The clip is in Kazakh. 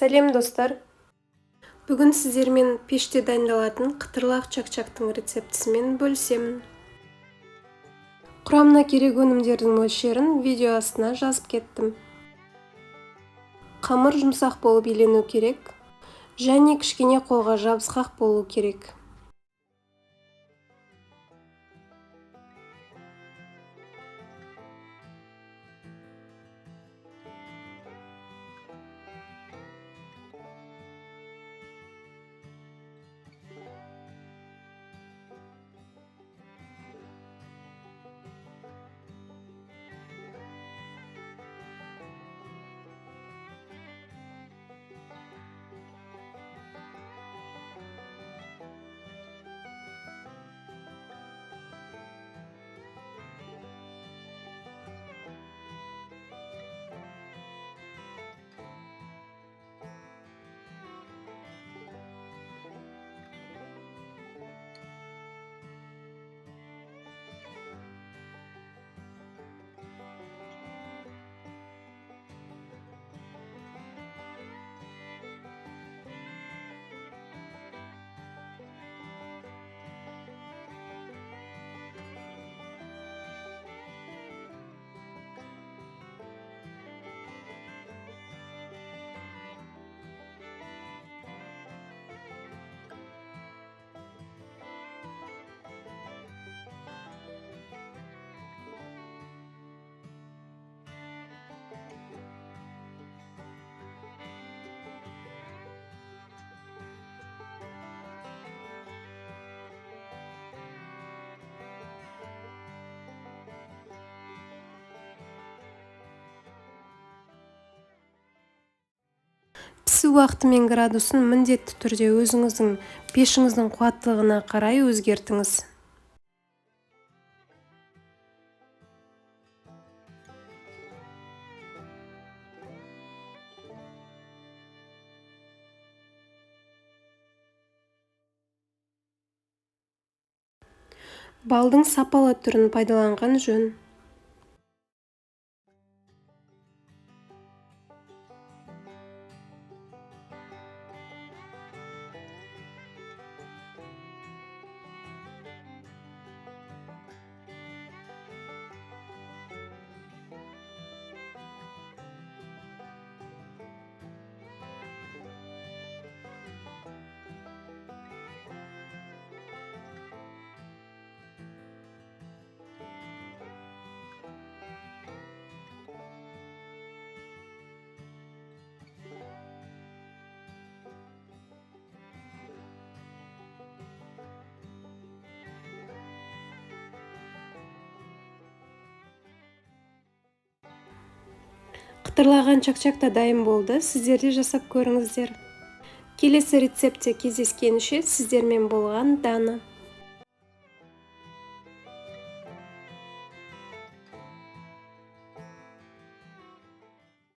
Сәлем достар. Бүгін сіздермен пеште дайындалатын қытырлақ чак-чактың рецептісімен бөлісемін. Құрамына керек өнімдердің мөлшерін видео астына жазып кеттім. Қамыр жұмсақ болып илену керек, және кішкене қолға жабысқақ болу керек. Пісу уақыты мен градусын міндетті түрде өзіңіздің пешіңіздің қуаттылығына қарай өзгертіңіз. Балдың сапалы түрін пайдаланған жөн. Қытырлаған чак-чак та дайын болды, сіздер де жасап көріңіздер. Келесі рецептте кездескенше сіздермен болған Дана.